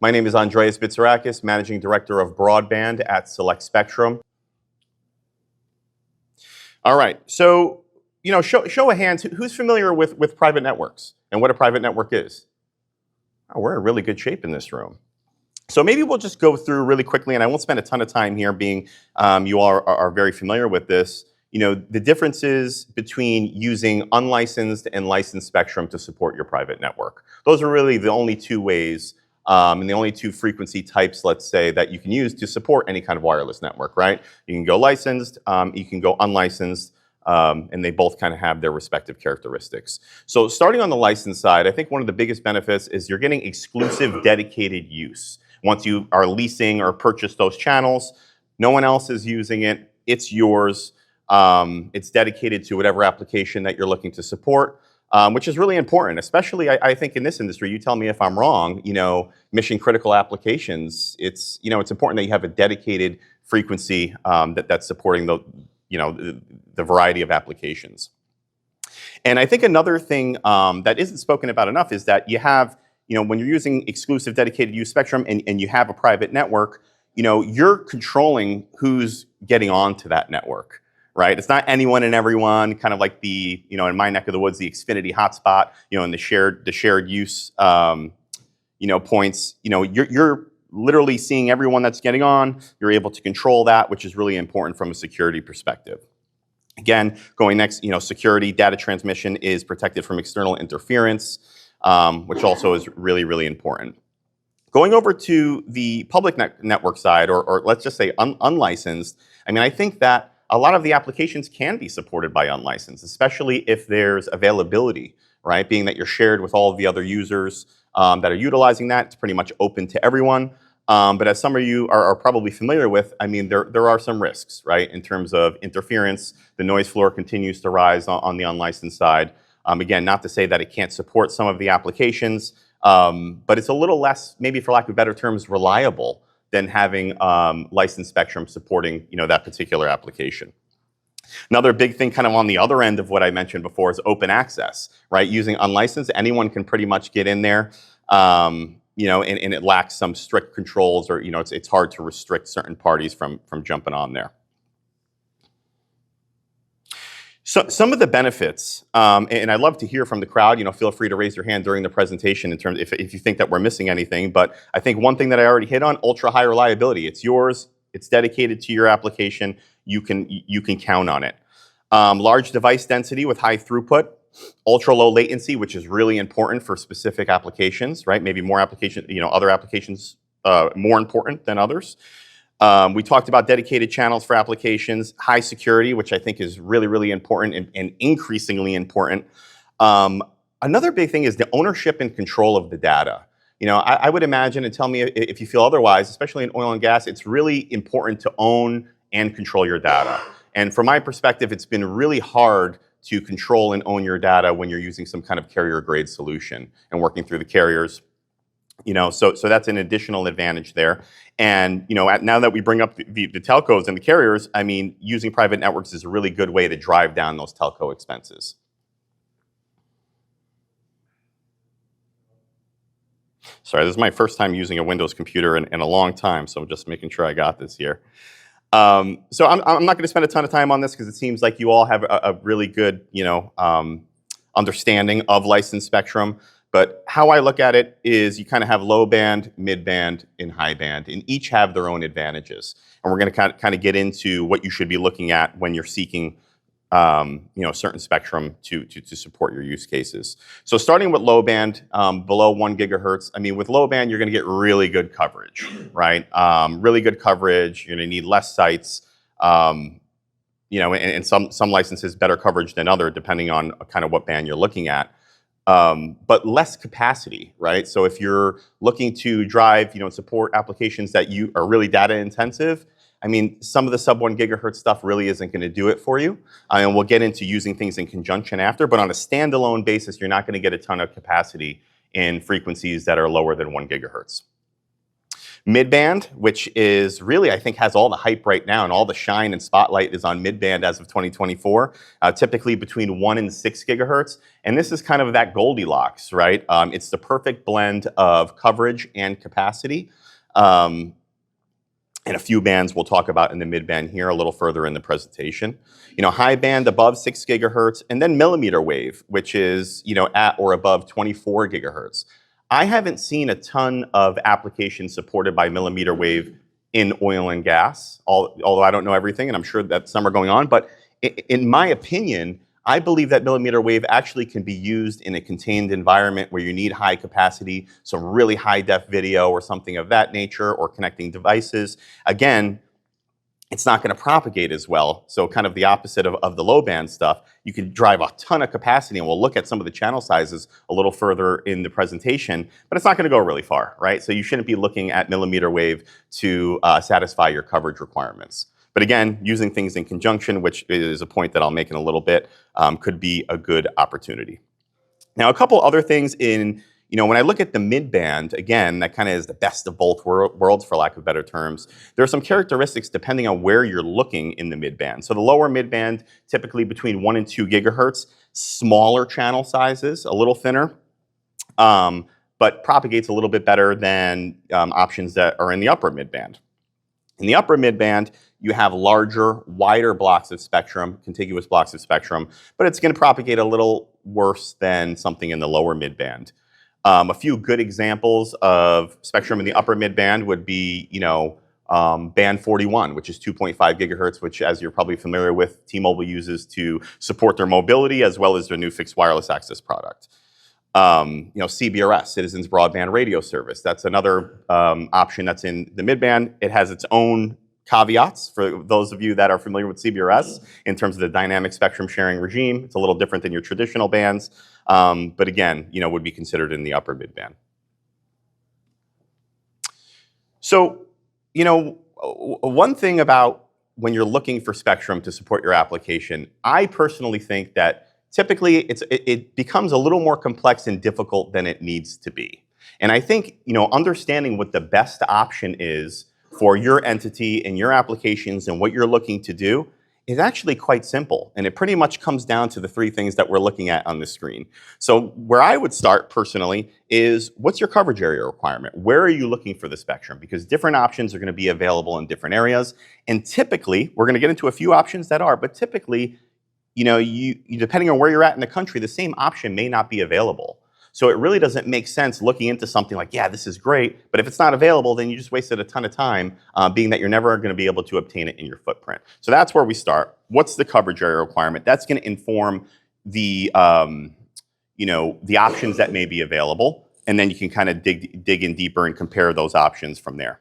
My name is Andreas Bitzarakis, Managing Director of Broadband at Select Spectrum. All right, so show of hands, who's familiar with private networks and what a private network is? Oh, we're in really good shape in this room. So maybe we'll just go through really quickly, and I won't spend a ton of time here being you all are very familiar with this. The differences between using unlicensed and licensed spectrum to support your private network. Those are really the only two ways and the only two frequency types, let's say, that you can use to support any kind of wireless network, right? You can go licensed, you can go unlicensed, and they both kind of have their respective characteristics. So starting on the licensed side, I think one of the biggest benefits is you're getting exclusive dedicated use. Once you are leasing or purchase those channels, no one else is using it, it's yours. It's dedicated to whatever application that you're looking to support, which is really important, especially I think in this industry. You tell me if I'm wrong. Mission critical applications. It's important that you have a dedicated frequency that's supporting the variety of applications. And I think another thing that isn't spoken about enough is that you have when you're using exclusive dedicated use spectrum and you have a private network, you're controlling who's getting onto that network. Right, it's not anyone and everyone. Kind of like the, in my neck of the woods, the Xfinity hotspot. And the shared use, points. You're literally seeing everyone that's getting on. You're able to control that, which is really important from a security perspective. Again, going next, security data transmission is protected from external interference, which also is really, really important. Going over to the public network side, or let's just say unlicensed. I think that a lot of the applications can be supported by unlicensed, especially if there's availability, right? Being that you're shared with all of the other users that are utilizing that, it's pretty much open to everyone. But as some of you are probably familiar with, there are some risks, right? In terms of interference, the noise floor continues to rise on the unlicensed side. Again, not to say that it can't support some of the applications, but it's a little less, maybe for lack of better terms, reliable than having licensed spectrum supporting that particular application. Another big thing kind of on the other end of what I mentioned before is open access, right? Using unlicensed, anyone can pretty much get in there, and it lacks some strict controls, or it's hard to restrict certain parties from jumping on there. So some of the benefits, and I'd love to hear from the crowd. Feel free to raise your hand during the presentation in terms if you think that we're missing anything. But I think one thing that I already hit on: ultra high reliability. It's yours. It's dedicated to your application. You can count on it. Large device density with high throughput, ultra low latency, which is really important for specific applications, right? Maybe more other applications more important than others. We talked about dedicated channels for applications, high security, which I think is really, really important and increasingly important. Another big thing is the ownership and control of the data. I would imagine, and tell me if you feel otherwise, especially in oil and gas, it's really important to own and control your data. And from my perspective, it's been really hard to control and own your data when you're using some kind of carrier grade solution and working through the carriers. So that's an additional advantage there. And now that we bring up the telcos and the carriers, using private networks is a really good way to drive down those telco expenses. Sorry, this is my first time using a Windows computer in a long time, so I'm just making sure I got this here. So I'm not going to spend a ton of time on this because it seems like you all have a really good understanding of licensed spectrum. But how I look at it is you kind of have low band, mid band, and high band, and each have their own advantages. And we're going to kind of get into what you should be looking at when you're seeking certain spectrum to support your use cases. So starting with low band, below 1 gigahertz, with low band, you're going to get really good coverage, right? Really good coverage. You're going to need less sites, and some licenses better coverage than other, depending on kind of what band you're looking at. But less capacity, right? So if you're looking to drive, support applications that you are really data intensive, some of the sub 1 gigahertz stuff really isn't going to do it for you. And we'll get into using things in conjunction after, but on a standalone basis, you're not going to get a ton of capacity in frequencies that are lower than 1 gigahertz. Midband, which is really, I think, has all the hype right now, and all the shine and spotlight is on midband as of 2024, typically between 1 and 6 gigahertz. And this is kind of that Goldilocks, right? It's the perfect blend of coverage and capacity. And a few bands we'll talk about in the midband here a little further in the presentation. High band above 6 gigahertz, and then millimeter wave, which is, at or above 24 gigahertz. I haven't seen a ton of applications supported by millimeter wave in oil and gas, although I don't know everything, and I'm sure that some are going on. But in my opinion, I believe that millimeter wave actually can be used in a contained environment where you need high capacity, some really high def video or something of that nature, or connecting devices. Again, it's not going to propagate as well. So kind of the opposite of the low band stuff. You can drive a ton of capacity, and we'll look at some of the channel sizes a little further in the presentation, but it's not going to go really far, right? So you shouldn't be looking at millimeter wave to satisfy your coverage requirements. But again, using things in conjunction, which is a point that I'll make in a little bit, could be a good opportunity. Now, a couple other things when I look at the midband, again, that kind of is the best of both worlds, for lack of better terms. There are some characteristics depending on where you're looking in the midband. So the lower midband, typically between 1 and 2 gigahertz, smaller channel sizes, a little thinner, but propagates a little bit better than options that are in the upper midband. In the upper midband, you have larger, wider blocks of spectrum, contiguous blocks of spectrum, but it's going to propagate a little worse than something in the lower midband. A few good examples of spectrum in the upper midband would be, band 41, which is 2.5 gigahertz, which, as you're probably familiar with, T-Mobile uses to support their mobility as well as their new fixed wireless access product. CBRS, Citizens Broadband Radio Service. That's another option that's in the midband. It has its own caveats for those of you that are familiar with CBRS in terms of the dynamic spectrum sharing regime. It's a little different than your traditional bands, but again, would be considered in the upper midband. So, one thing about when you're looking for spectrum to support your application, I personally think that typically it becomes a little more complex and difficult than it needs to be. And I think, understanding what the best option is for your entity and your applications and what you're looking to do is actually quite simple. And it pretty much comes down to the 3 things that we're looking at on the screen. So where I would start personally is, what's your coverage area requirement? Where are you looking for the spectrum? Because different options are going to be available in different areas. And typically, we're going to get into a few options that are, but typically, you depending on where you're at in the country, the same option may not be available. So it really doesn't make sense looking into something like, yeah, this is great, but if it's not available, then you just wasted a ton of time, being that you're never going to be able to obtain it in your footprint. So that's where we start. What's the coverage area requirement? That's going to inform the options that may be available, and then you can kind of dig in deeper and compare those options from there.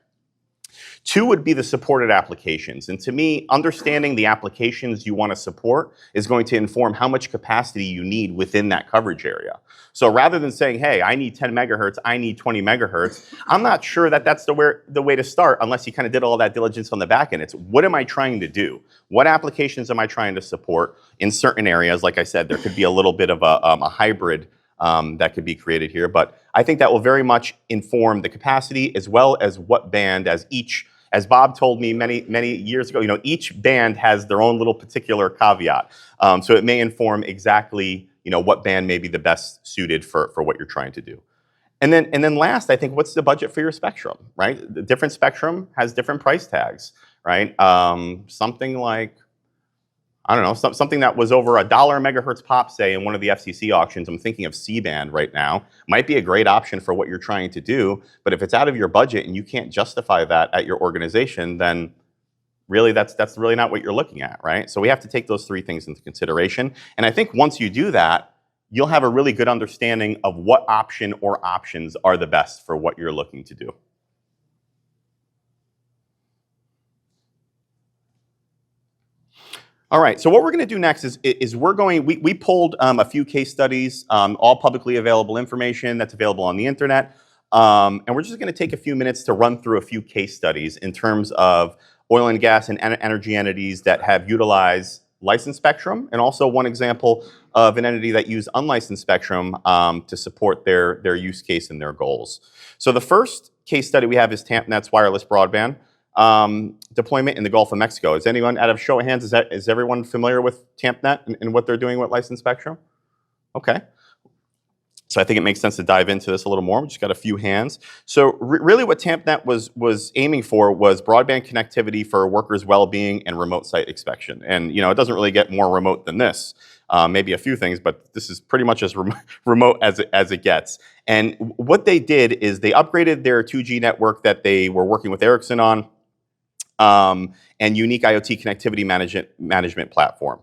2 would be the supported applications. And to me, understanding the applications you want to support is going to inform how much capacity you need within that coverage area. So rather than saying, hey, I need 10 megahertz, I need 20 megahertz, I'm not sure that that's the way to start unless you kind of did all that diligence on the back end. It's, what am I trying to do? What applications am I trying to support in certain areas? Like I said, there could be a little bit of a hybrid that could be created here. But I think that will very much inform the capacity as well as what band, as Bob told me many years ago, each band has their own little particular caveat. So it may inform exactly, what band may be the best suited for what you're trying to do. And then last, I think, what's the budget for your spectrum, right? The different spectrum has different price tags, right? Something like, I don't know, something that was over $1 megahertz pop, say, in one of the FCC auctions. I'm thinking of C-band right now. Might be a great option for what you're trying to do, but if it's out of your budget and you can't justify that at your organization, then really that's really not what you're looking at, right? So we have to take those 3 things into consideration. And I think once you do that, you'll have a really good understanding of what option or options are the best for what you're looking to do. All right, so what we're going to do next is we pulled a few case studies, all publicly available information that's available on the internet, and we're just going to take a few minutes to run through a few case studies in terms of oil and gas and energy entities that have utilized licensed spectrum, and also one example of an entity that used unlicensed spectrum to support their use case and their goals. So the first case study we have is TampNet's wireless broadband deployment in the Gulf of Mexico. Is anyone, out of show of hands, is everyone familiar with TampNet and what they're doing with licensed spectrum? Okay. So I think it makes sense to dive into this a little more. We just got a few hands. So really what TampNet was aiming for was broadband connectivity for workers' well-being and remote site inspection. And it doesn't really get more remote than this. Maybe a few things, but this is pretty much as remote as it gets. And what they did is they upgraded their 2G network that they were working with Ericsson on and unique IoT connectivity management platform.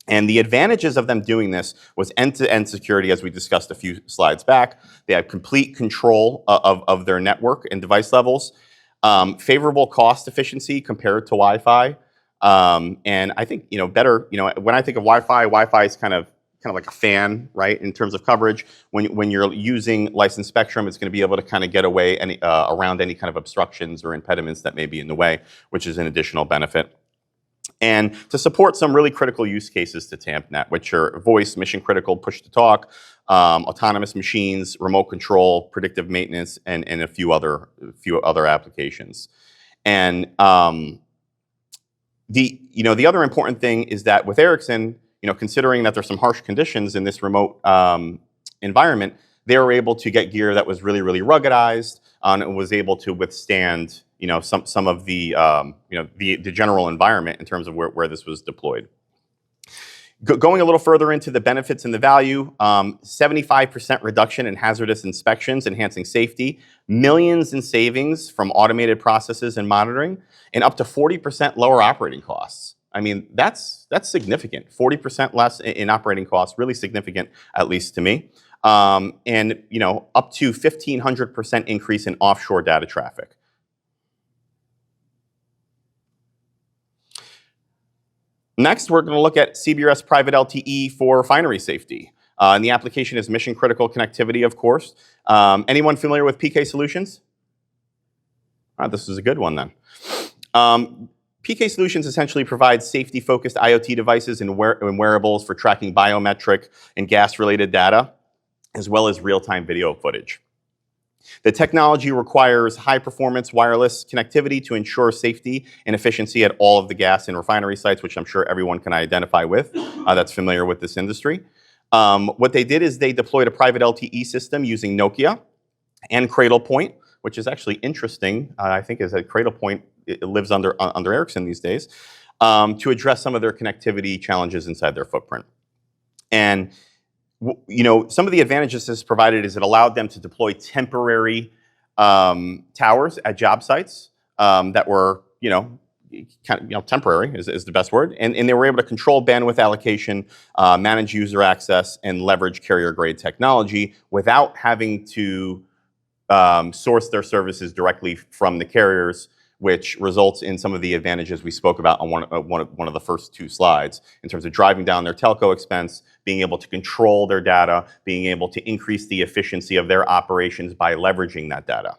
And the advantages of them doing this was end-to-end security, as we discussed a few slides back. They had complete control of their network and device levels, favorable cost efficiency compared to Wi-Fi, and I think better. When I think of Wi-Fi is kind of like a fan, right? In terms of coverage, when you're using licensed spectrum, it's going to be able to kind of get away around any kind of obstructions or impediments that may be in the way, which is an additional benefit. And to support some really critical use cases to TampNet, which are voice, mission critical, push to talk, autonomous machines, remote control, predictive maintenance, and a few other applications. And the other important thing is that with Ericsson, considering that there's some harsh conditions in this remote environment, they were able to get gear that was really, really ruggedized and was able to withstand some of the the general environment in terms of where this was deployed. Going a little further into the benefits and the value, 75% reduction in hazardous inspections, enhancing safety, millions in savings from automated processes and monitoring, and up to 40% lower operating costs. I mean, that's significant. 40% less in operating costs, really significant, at least to me. And up to 1,500% increase in offshore data traffic. Next, we're going to look at CBRS private LTE for refinery safety. And the application is mission critical connectivity, of course. Anyone familiar with PK Solutions? This is a good one then. PK Solutions essentially provides safety-focused IoT devices and wearables for tracking biometric and gas-related data, as well as real-time video footage. The technology requires high-performance wireless connectivity to ensure safety and efficiency at all of the gas and refinery sites, which I'm sure everyone can identify with that's familiar with this industry. What they did is they deployed a private LTE system using Nokia and Cradlepoint, which is actually interesting. I think is that Cradlepoint it lives under Ericsson these days, to address some of their connectivity challenges inside their footprint. And some of the advantages this provided is it allowed them to deploy temporary towers at job sites that were, temporary is the best word, and they were able to control bandwidth allocation, manage user access, and leverage carrier-grade technology without having to source their services directly from the carriers, which results in some of the advantages we spoke about on one of the first two slides in terms of driving down their telco expense, being able to control their data, being able to increase the efficiency of their operations by leveraging that data.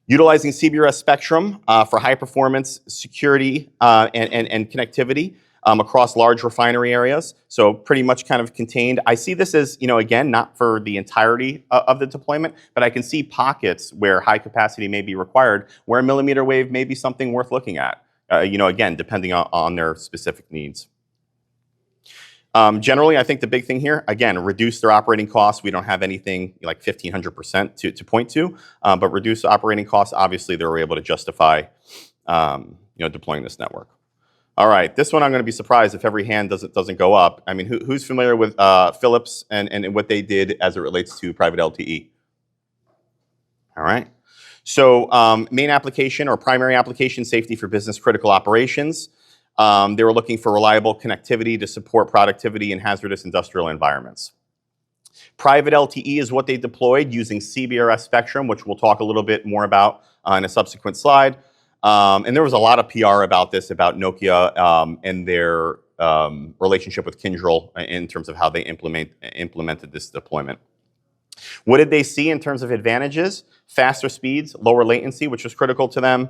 Utilizing CBRS spectrum for high performance security and connectivity across large refinery areas. So pretty much kind of contained. I see this as, again, not for the entirety of the deployment, but I can see pockets where high capacity may be required, where millimeter wave may be something worth looking at, again, depending on their specific needs. Generally, I think the big thing here, again, reduce their operating costs. We don't have anything like 1,500% to point to, but reduce operating costs. Obviously, they were able to justify, deploying this network. All right, this one I'm going to be surprised if every hand doesn't go up. I mean, who's familiar with Philips and what they did as it relates to private LTE? All right. So main application or primary application, safety for business critical operations. They were looking for reliable connectivity to support productivity in hazardous industrial environments. Private LTE is what they deployed using CBRS spectrum, which we'll talk a little bit more about in a subsequent slide. And there was a lot of PR about this, about Nokia and their relationship with Kyndryl in terms of how they implemented this deployment. What did they see in terms of advantages? Faster speeds, lower latency, which was critical to them.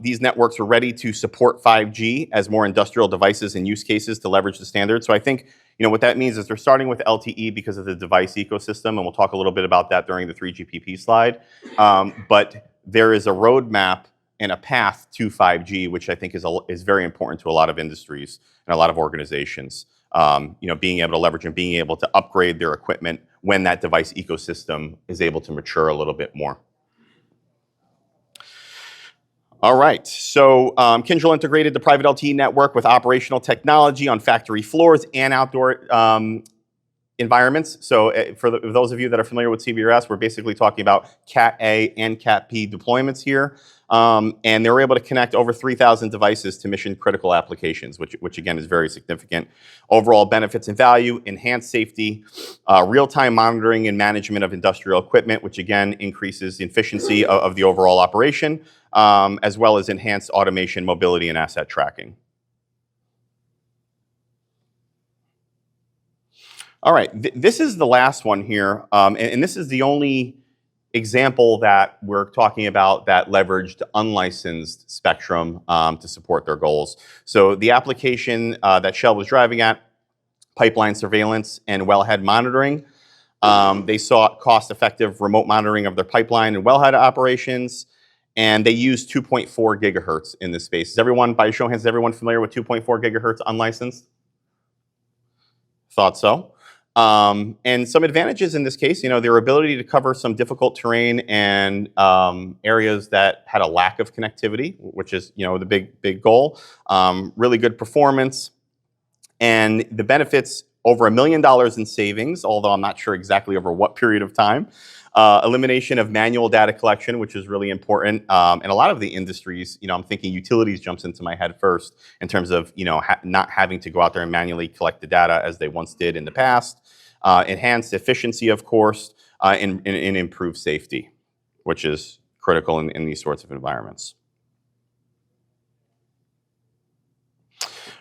These networks were ready to support 5G as more industrial devices and use cases to leverage the standard. So I think, What that means is they're starting with LTE because of the device ecosystem, and we'll talk a little bit about that during the 3GPP slide. But there is a roadmap and a path to 5G, which I think is very important to a lot of industries and a lot of organizations. Being able to leverage and being able to upgrade their equipment when that device ecosystem is able to mature a little bit more. All right, so Kyndryl integrated the private LTE network with operational technology on factory floors and outdoor environments. So for those of you that are familiar with CBRS, we're basically talking about Cat A and Cat P deployments here. And they were able to connect over 3,000 devices to mission critical applications, which again is very significant. Overall benefits and value, enhanced safety, real-time monitoring and management of industrial equipment, which again increases the efficiency of the overall operation, as well as enhanced automation, mobility, and asset tracking. All right, this is the last one here, and this is the only example that we're talking about that leveraged unlicensed spectrum to support their goals. So the application that Shell was driving at, pipeline surveillance and wellhead monitoring. They saw cost-effective remote monitoring of their pipeline and wellhead operations, and they used 2.4 gigahertz in this space. Is everyone, by show of hands, is everyone familiar with 2.4 gigahertz unlicensed? Thought so. And some advantages in this case, their ability to cover some difficult terrain and areas that had a lack of connectivity, which is, the big goal. Really good performance. And the benefits, over $1 million in savings, although I'm not sure exactly over what period of time. Elimination of manual data collection, which is really important. And a lot of the industries, I'm thinking utilities jumps into my head first in terms of, not having to go out there and manually collect the data as they once did in the past. Enhanced efficiency, of course, and improved safety, which is critical in these sorts of environments.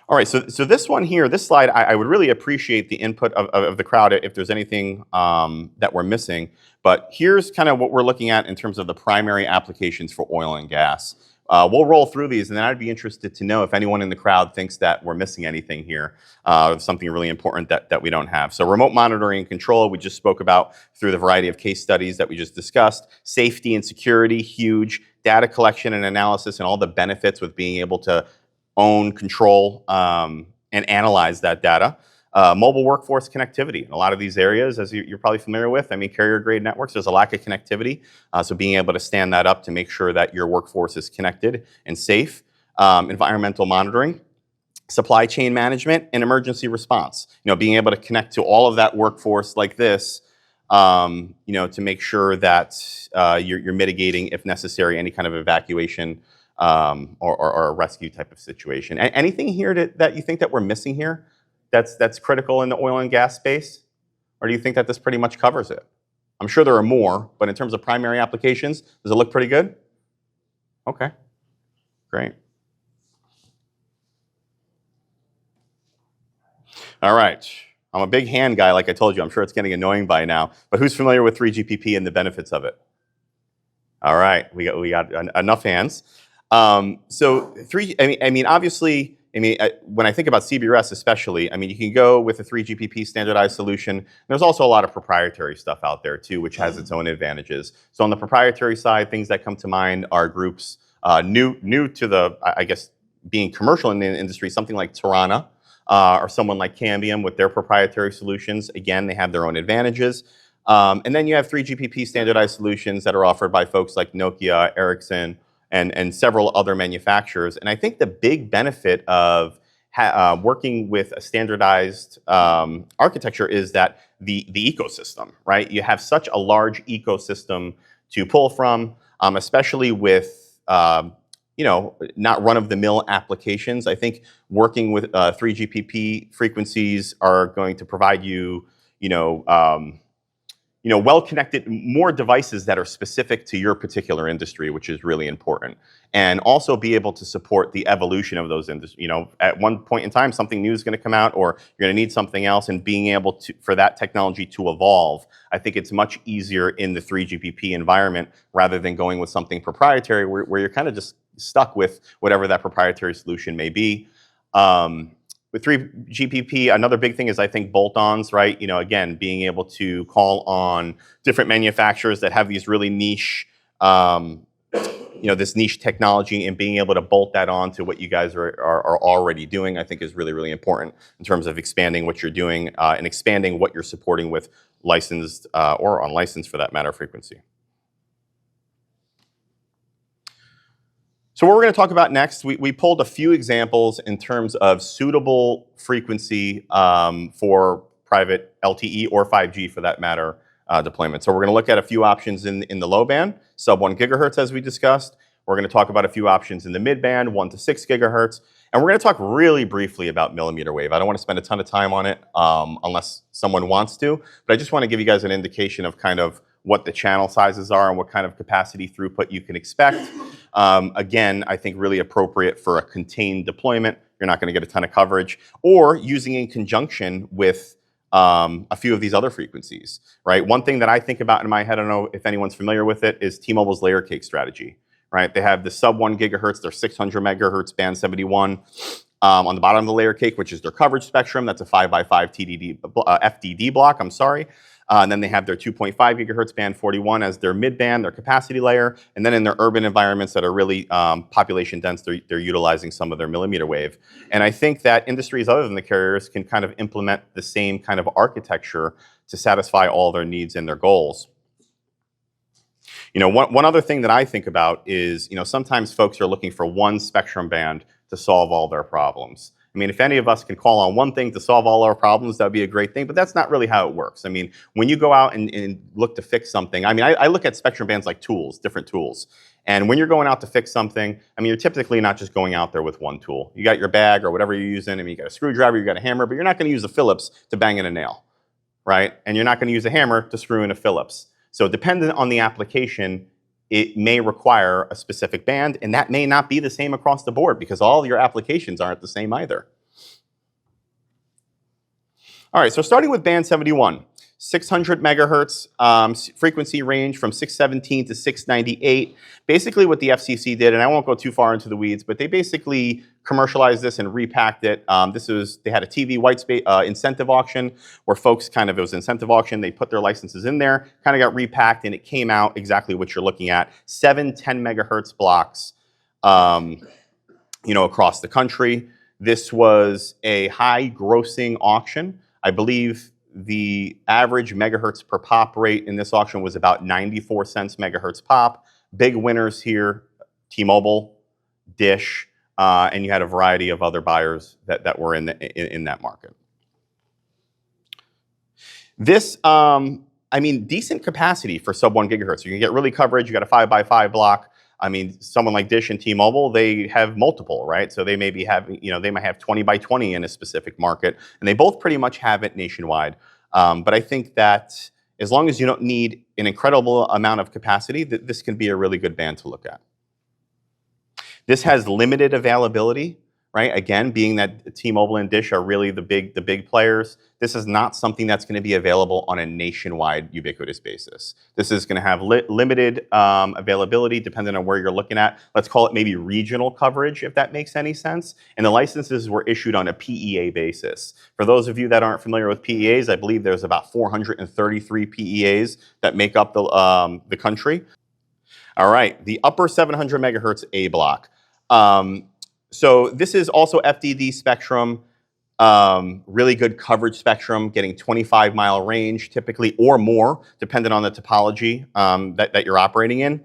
All right, so this one here, this slide, I would really appreciate the input of the crowd if there's anything that we're missing. But here's kind of what we're looking at in terms of the primary applications for oil and gas. We'll roll through these, and then I'd be interested to know if anyone in the crowd thinks that we're missing anything here, something really important that we don't have. So remote monitoring and control, we just spoke about through the variety of case studies that we just discussed. Safety and security, huge. Data collection and analysis and all the benefits with being able to own, control, and analyze that data. Mobile workforce connectivity in a lot of these areas, as you're probably familiar with. Carrier grade networks, there's a lack of connectivity. So being able to stand that up to make sure that your workforce is connected and safe. Environmental monitoring, supply chain management, and emergency response. Being able to connect to all of that workforce like this, to make sure that you're mitigating, if necessary, any kind of evacuation or a rescue type of situation. Anything here that you think that we're missing here that's critical in the oil and gas space? Or do you think that this pretty much covers it? I'm sure there are more, but in terms of primary applications, does it look pretty good? Okay, great. All right, I'm a big hand guy, like I told you. I'm sure it's getting annoying by now, but who's familiar with 3GPP and the benefits of it? All right, we got enough hands. Obviously, when I think about CBRS especially, you can go with a 3GPP standardized solution. There's also a lot of proprietary stuff out there too, which has its own advantages. So on the proprietary side, things that come to mind are groups new to the, I guess, being commercial in the industry, something like Tarana or someone like Cambium with their proprietary solutions. Again, they have their own advantages. And then you have 3GPP standardized solutions that are offered by folks like Nokia, Ericsson, and several other manufacturers. And I think the big benefit of working with a standardized architecture is that the ecosystem, right? You have such a large ecosystem to pull from, especially with not run-of-the-mill applications. I think working with 3GPP frequencies are going to provide you, well-connected, more devices that are specific to your particular industry, which is really important. And also be able to support the evolution of those industries. At one point in time, something new is going to come out, or you're going to need something else, and being able for that technology to evolve, I think it's much easier in the 3GPP environment rather than going with something proprietary where you're kind of just stuck with whatever that proprietary solution may be. with 3GPP, another big thing is, I think, bolt-ons, right? Again, being able to call on different manufacturers that have these really niche, this niche technology, and being able to bolt that on to what you guys are already doing, I think is really, really important in terms of expanding what you're doing and expanding what you're supporting with licensed or unlicensed, for that matter, frequency. So what we're going to talk about next, we pulled a few examples in terms of suitable frequency for private LTE or 5G, for that matter, deployment. So we're going to look at a few options in the low band, sub 1 gigahertz, as we discussed. We're going to talk about a few options in the mid band, 1 to 6 gigahertz. And we're going to talk really briefly about millimeter wave. I don't want to spend a ton of time on it unless someone wants to, but I just want to give you guys an indication of kind of what the channel sizes are and what kind of capacity throughput you can expect. Again, I think really appropriate for a contained deployment. You're not going to get a ton of coverage, or using in conjunction with a few of these other frequencies, right? One thing that I think about in my head, I don't know if anyone's familiar with it, is T-Mobile's layer cake strategy, right? They have the sub 1 gigahertz, their 600 megahertz band 71 on the bottom of the layer cake, which is their coverage spectrum. That's a 5x5 FDD block, I'm sorry. And then they have their 2.5 gigahertz band 41 as their mid-band, their capacity layer. And then in their urban environments that are really population dense, they're utilizing some of their millimeter wave. And I think that industries other than the carriers can kind of implement the same kind of architecture to satisfy all their needs and their goals. One other thing that I think about is, sometimes folks are looking for one spectrum band to solve all their problems. I mean, if any of us can call on one thing to solve all our problems, that would be a great thing, but that's not really how it works. I mean, when you go out and look to fix something, I look at spectrum bands like tools, different tools. And when you're going out to fix something, you're typically not just going out there with one tool. You got your bag or whatever you're using, you got a screwdriver, you got a hammer, but you're not going to use a Phillips to bang in a nail, right? And you're not going to use a hammer to screw in a Phillips. So dependent on the application, it may require a specific band, and that may not be the same across the board because all your applications aren't the same either. All right, so starting with band 71, 600 megahertz frequency range from 617 to 698. Basically what the FCC did, and I won't go too far into the weeds, but they basically commercialized this and repacked it. They had a TV white space incentive auction where folks it was incentive auction, they put their licenses in there, kind of got repacked, and it came out exactly what you're looking at. 7 10 megahertz blocks across the country. This was a high grossing auction. I believe the average megahertz per pop rate in this auction was about 94 cents megahertz pop. Big winners here, T-Mobile, Dish, and you had a variety of other buyers that were in that market. This, decent capacity for sub 1 gigahertz. You can get really coverage. You got a 5x5 block. Someone like Dish and T-Mobile, they have multiple, right? So they may be having, they might have 20 by 20 in a specific market, and they both pretty much have it nationwide. But I think that as long as you don't need an incredible amount of capacity, this can be a really good band to look at. This has limited availability, right? Again, being that T-Mobile and Dish are really the big players, this is not something that's going to be available on a nationwide ubiquitous basis. This is going to have limited availability depending on where you're looking at. Let's call it maybe regional coverage, if that makes any sense. And the licenses were issued on a PEA basis. For those of you that aren't familiar with PEAs, I believe there's about 433 PEAs that make up the country. All right, the upper 700 megahertz A block. So this is also FDD spectrum, really good coverage spectrum, getting 25-mile range typically or more, depending on the topology that you're operating in.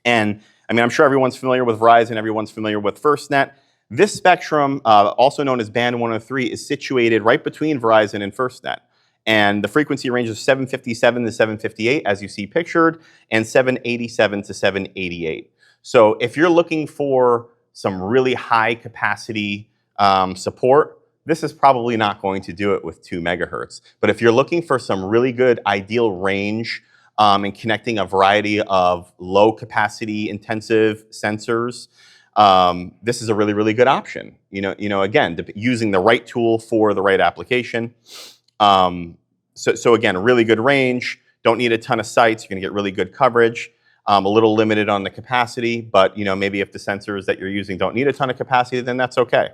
And I'm sure everyone's familiar with Verizon, everyone's familiar with FirstNet. This spectrum, also known as band 103, is situated right between Verizon and FirstNet. And the frequency range is 757 to 758, as you see pictured, and 787 to 788. So if you're looking for some really high capacity support, this is probably not going to do it with 2 megahertz. But if you're looking for some really good ideal range and connecting a variety of low capacity intensive sensors, this is a really, really good option. Again, using the right tool for the right application. So again, really good range, don't need a ton of sites, you're gonna get really good coverage. A little limited on the capacity, but maybe if the sensors that you're using don't need a ton of capacity, then that's okay.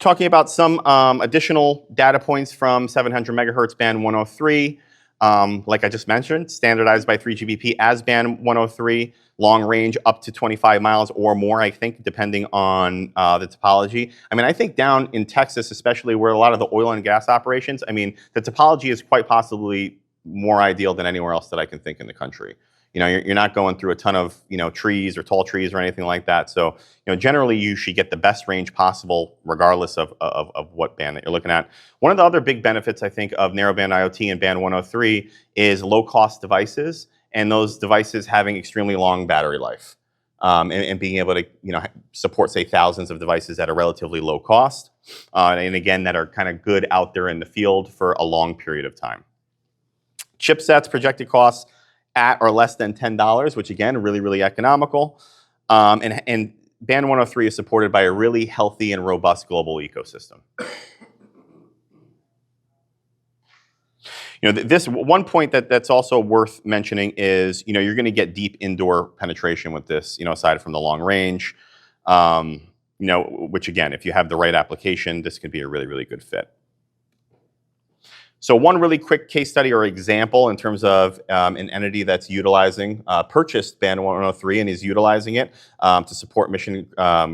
talking about some additional data points from 700 megahertz band 103. Like I just mentioned, standardized by 3GPP as band 103, long range up to 25 miles or more, I think, depending on the topology. I mean, I think down in Texas, especially where a lot of the oil and gas operations, I mean, the topology is quite possibly more ideal than anywhere else that I can think in the country. You know, you're not going through a ton of, you know, trees or tall trees or anything like that. So, you know, generally you should get the best range possible regardless of what band that you're looking at. One of the other big benefits, I think, of narrowband IoT and band 103 is low-cost devices and those devices having extremely long battery life and being able to, you know, support, say, thousands of devices at a relatively low cost. And again, that are kind of good out there in the field for a long period of time. Chipsets, projected costs at or less than $10, which again, really, really economical. And band 103 is supported by a really healthy and robust global ecosystem. You know, this one point that's also worth mentioning is, you know, you're going to get deep indoor penetration with this, you know, aside from the long range, you know, which again, if you have the right application, this could be a really, really good fit. So one really quick case study or example in terms of an entity that's utilizing, purchased band 103 and is utilizing it to support mission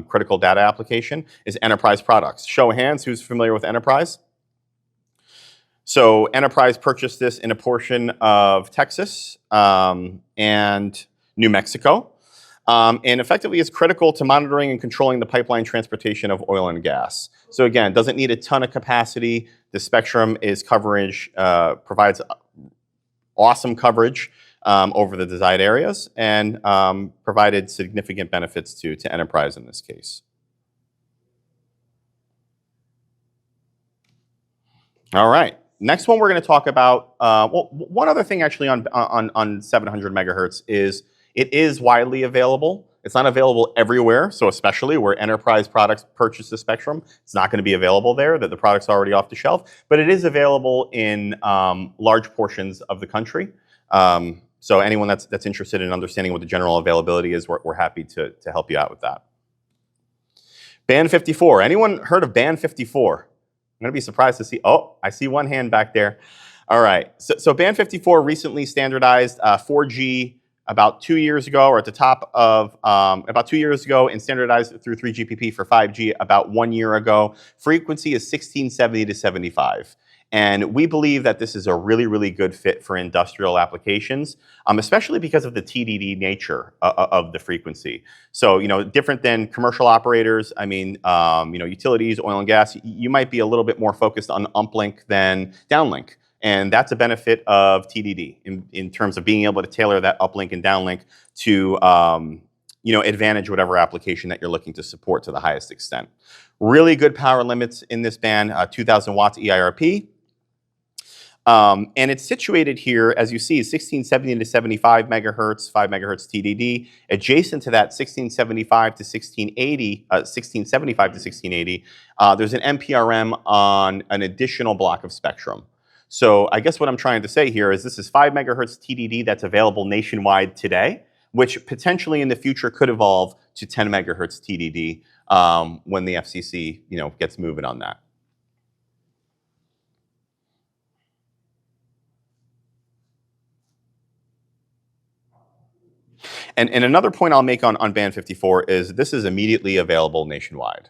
critical data application is Enterprise Products. Show of hands, who's familiar with Enterprise? So Enterprise purchased this in a portion of Texas and New Mexico. And effectively is critical to monitoring and controlling the pipeline transportation of oil and gas. So again, doesn't need a ton of capacity. The spectrum is coverage, provides awesome coverage over the desired areas and provided significant benefits to Enterprise in this case. All right. Next one we're going to talk about, well, one other thing actually on 700 megahertz is it is widely available. It's not available everywhere, so especially where Enterprise Products purchase the spectrum, it's not going to be available there, that the product's already off the shelf, but it is available in large portions of the country. So anyone that's interested in understanding what the general availability is, we're happy to help you out with that. Band 54. Anyone heard of Band 54? I'm going to be surprised to see, oh, I see one hand back there. All right, so Band 54 recently standardized 4G about 2 years ago, or at the top of about 2 years ago, and standardized through 3GPP for 5G about 1 year ago. Frequency is 1670 to 75. And we believe that this is a really, really good fit for industrial applications, especially because of the TDD nature of the frequency. So, you know, different than commercial operators, I mean, you know, utilities, oil and gas, you might be a little bit more focused on uplink than downlink. And that's a benefit of TDD in terms of being able to tailor that uplink and downlink to, you know, advantage whatever application that you're looking to support to the highest extent. Really good power limits in this band, 2,000 watts EIRP. And it's situated here, as you see, 1670 to 75 megahertz, 5 megahertz TDD. Adjacent to that, 1675 to 1680, 1675 to 1680, there's an NPRM on an additional block of spectrum. So I guess what I'm trying to say here is this is 5 megahertz TDD that's available nationwide today, which potentially in the future could evolve to 10 megahertz TDD when the FCC, you know, gets moving on that. And another point I'll make on Band 54 is this is immediately available nationwide.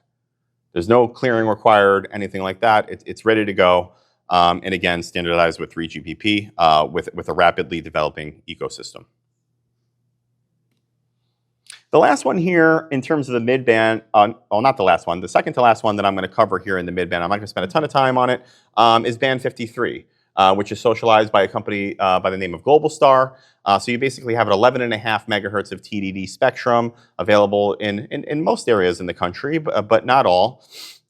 There's no clearing required, anything like that. It's ready to go. And again, standardized with 3GPP with a rapidly developing ecosystem. The last one here in terms of the mid-band, well, not the last one, the second to last one that I'm going to cover here in the mid-band, I'm not going to spend a ton of time on it, is Band 53. Which is socialized by a company by the name of Globalstar. So you basically have an 11.5 megahertz of TDD spectrum available in most areas in the country, but not all.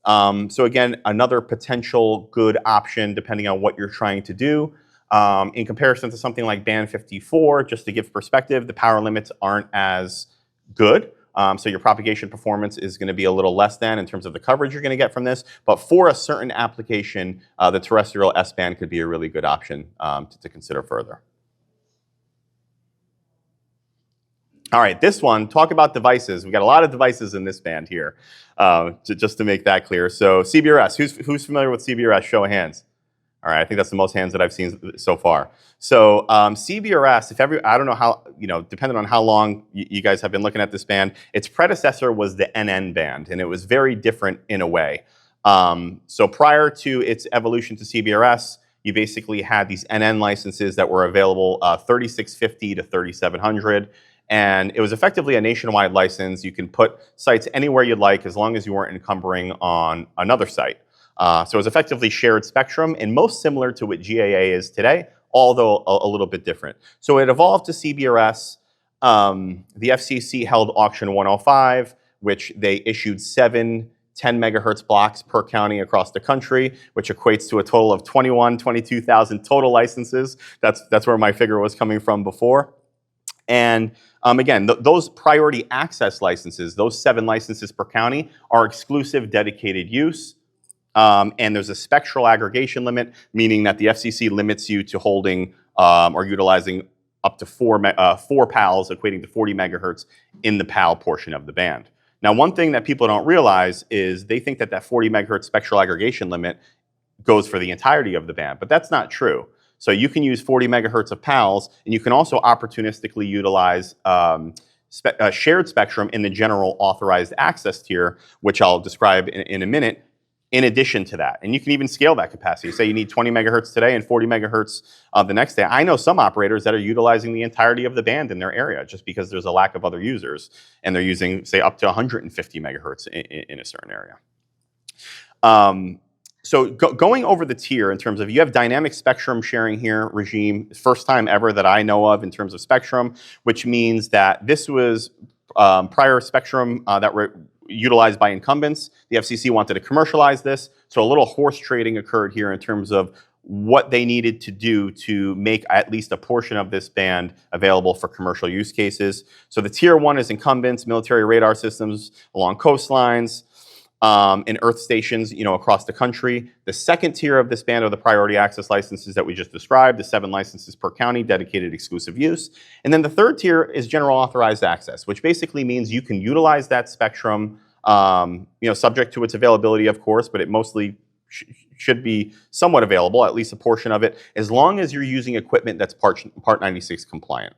So again, another potential good option depending on what you're trying to do. In comparison to something like Band 54, just to give perspective, the power limits aren't as good. So your propagation performance is going to be a little less than in terms of the coverage you're going to get from this. But for a certain application, the terrestrial S-band could be a really good option to consider further. All right, this one, talk about devices. We've got a lot of devices in this band here, just to make that clear. So CBRS, who's familiar with CBRS? Show of hands. All right, I think that's the most hands that I've seen so far. So CBRS, I don't know how, depending on how long you guys have been looking at this band, its predecessor was the NN band, and it was very different in a way. So prior to its evolution to CBRS, you basically had these NN licenses that were available 3650 to 3700. And it was effectively a nationwide license. You can put sites anywhere you'd like as long as you weren't encumbering on another site. So it was effectively shared spectrum and most similar to what GAA is today, although a little bit different. So it evolved to CBRS. The FCC held auction 105, which they issued 7 10 megahertz blocks per county across the country, which equates to a total of 22,000 total licenses. That's where my figure was coming from before. And again, those priority access licenses, those 7 licenses per county, are exclusive dedicated use. And there's a spectral aggregation limit, meaning that the FCC limits you to holding or utilizing up to 4 PALs, equating to 40 megahertz in the PAL portion of the band. Now, one thing that people don't realize is they think that 40 megahertz spectral aggregation limit goes for the entirety of the band, but that's not true. So you can use 40 megahertz of PALs, and you can also opportunistically utilize shared spectrum in the general authorized access tier, which I'll describe in a minute, in addition to that. And you can even scale that capacity. Say you need 20 megahertz today and 40 megahertz the next day. I know some operators that are utilizing the entirety of the band in their area just because there's a lack of other users, and they're using, say, up to 150 megahertz in a certain area. So going over the tier in terms of, you have dynamic spectrum sharing here regime, first time ever that I know of in terms of spectrum, which means that this was prior spectrum that were utilized by incumbents. The FCC wanted to commercialize this, so a little horse trading occurred here in terms of what they needed to do to make at least a portion of this band available for commercial use cases. So the tier 1 is incumbents, military radar systems along coastlines, and earth stations, across the country. The second tier of this band are the priority access licenses that we just described, the 7 licenses per county, dedicated exclusive use. And then the third tier is general authorized access, which basically means you can utilize that spectrum, subject to its availability, of course, but it mostly should be somewhat available, at least a portion of it, as long as you're using equipment that's Part 96 compliant.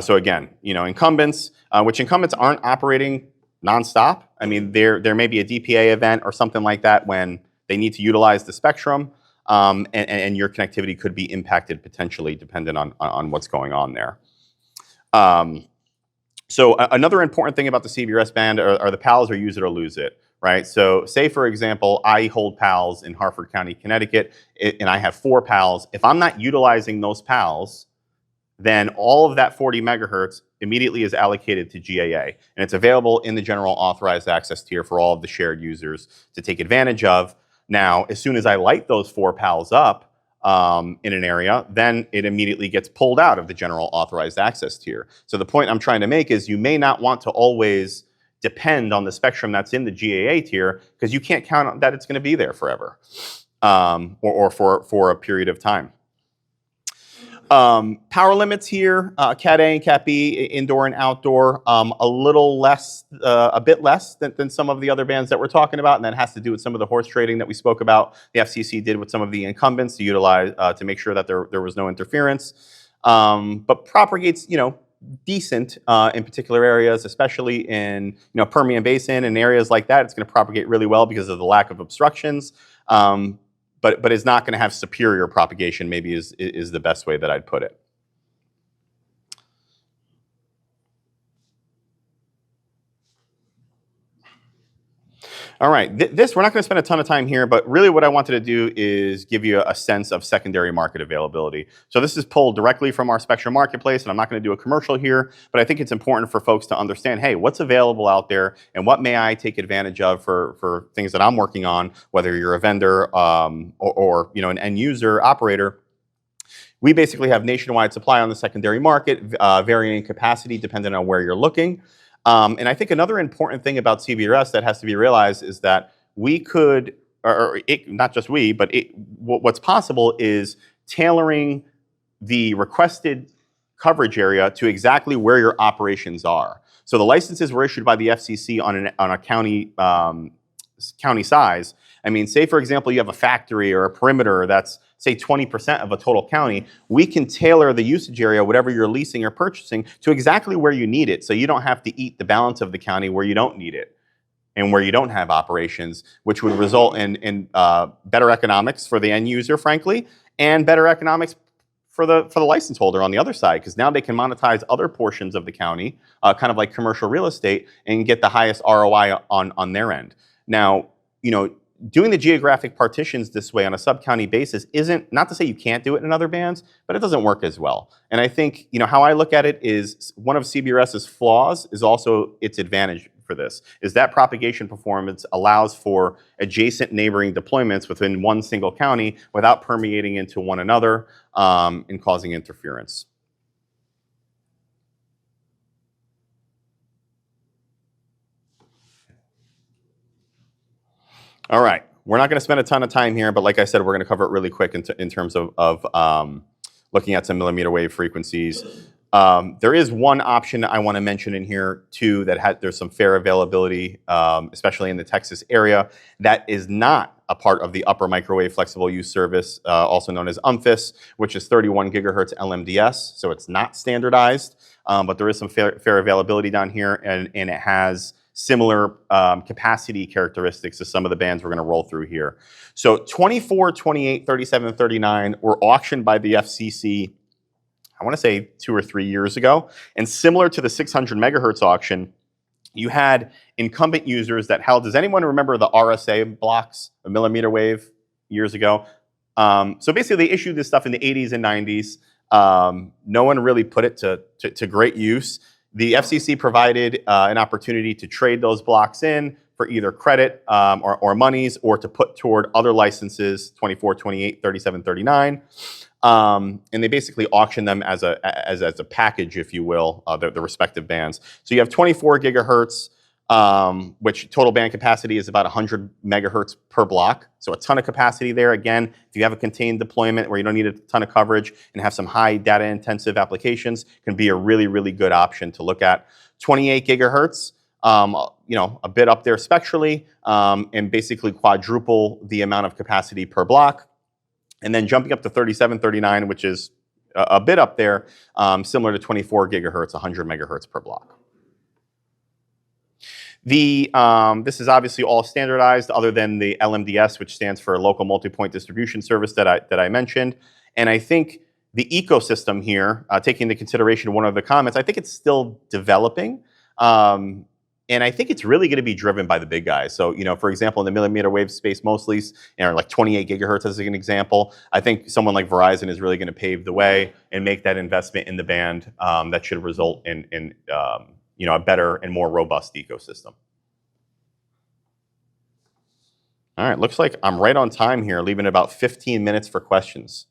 So again, incumbents, which incumbents aren't operating nonstop. I mean, there may be a DPA event or something like that when they need to utilize the spectrum, and your connectivity could be impacted potentially dependent on what's going on there. So another important thing about the CBRS band are the PALs are use it or lose it, right? So say, for example, I hold PALs in Harford County, Connecticut, and I have 4 PALs. If I'm not utilizing those PALs, then all of that 40 megahertz immediately is allocated to GAA. And it's available in the general authorized access tier for all of the shared users to take advantage of. Now, as soon as I light those 4 PALs up in an area, then it immediately gets pulled out of the general authorized access tier. So the point I'm trying to make is you may not want to always depend on the spectrum that's in the GAA tier, because you can't count on that it's going to be there forever, or for a period of time. Power limits here, Cat A and Cat B, indoor and outdoor, a bit less than some of the other bands that we're talking about, and that has to do with some of the horse trading that we spoke about. The FCC did with some of the incumbents to utilize, to make sure that there was no interference, but propagates, decent in particular areas, especially in Permian Basin and areas like that. It's going to propagate really well because of the lack of obstructions. But is not going to have superior propagation, maybe is the best way that I'd put it. All right, we're not going to spend a ton of time here, but really what I wanted to do is give you a sense of secondary market availability. So this is pulled directly from our Spectrum Marketplace, and I'm not going to do a commercial here, but I think it's important for folks to understand, hey, what's available out there, and what may I take advantage of for things that I'm working on, whether you're a vendor or an end user operator. We basically have nationwide supply on the secondary market, varying capacity depending on where you're looking. And I think another important thing about CBRS that has to be realized is that we could, not just we, but what's possible is tailoring the requested coverage area to exactly where your operations are. So the licenses were issued by the FCC on a county county size. I mean, say for example, you have a factory or a perimeter that's say 20% of a total county. We can tailor the usage area, whatever you're leasing or purchasing, to exactly where you need it. So you don't have to eat the balance of the county where you don't need it and where you don't have operations, which would result in better economics for the end user, frankly, and better economics for the license holder on the other side, because now they can monetize other portions of the county, kind of like commercial real estate, and get the highest ROI on their end. Now, doing the geographic partitions this way on a sub-county basis isn't, not to say you can't do it in other bands, but it doesn't work as well. And I think, how I look at it is one of CBRS's flaws is also its advantage for this, is that propagation performance allows for adjacent neighboring deployments within one single county without permeating into one another and causing interference. All right, we're not going to spend a ton of time here, but like I said, we're going to cover it really quick in terms of looking at some millimeter wave frequencies. There is one option I want to mention in here too that there's some fair availability, especially in the Texas area, that is not a part of the upper microwave flexible use service, also known as UMFS, which is 31 gigahertz LMDS. So it's not standardized, but there is some fair availability down here, and it has similar capacity characteristics to some of the bands we're going to roll through here. So 24, 28, 37, 39 were auctioned by the FCC, I want to say 2 or 3 years ago. And similar to the 600 megahertz auction, you had incumbent users that held, does anyone remember the RSA blocks, a millimeter wave, years ago? So basically they issued this stuff in the 80s and 90s. No one really put it to great use. The FCC provided an opportunity to trade those blocks in for either credit or monies, or to put toward other licenses, 24, 28, 37, 39. And they basically auction them as a package, if you will, the respective bands. So you have 24 gigahertz, which total band capacity is about 100 megahertz per block. So a ton of capacity there. Again, if you have a contained deployment where you don't need a ton of coverage and have some high data intensive applications, can be a really, really good option to look at. 28 gigahertz, a bit up there spectrally, and basically quadruple the amount of capacity per block. And then jumping up to 37, 39, which is a bit up there, similar to 24 gigahertz, 100 megahertz per block. This is obviously all standardized other than the LMDS, which stands for Local Multipoint Distribution Service that I mentioned. And I think the ecosystem here, taking into consideration one of the comments, I think it's still developing. And I think it's really going to be driven by the big guys. So, for example, in the millimeter wave space, mostly, like 28 gigahertz as an example, I think someone like Verizon is really going to pave the way and make that investment in the band that should result in a better and more robust ecosystem. All right, looks like I'm right on time here, leaving about 15 minutes for questions.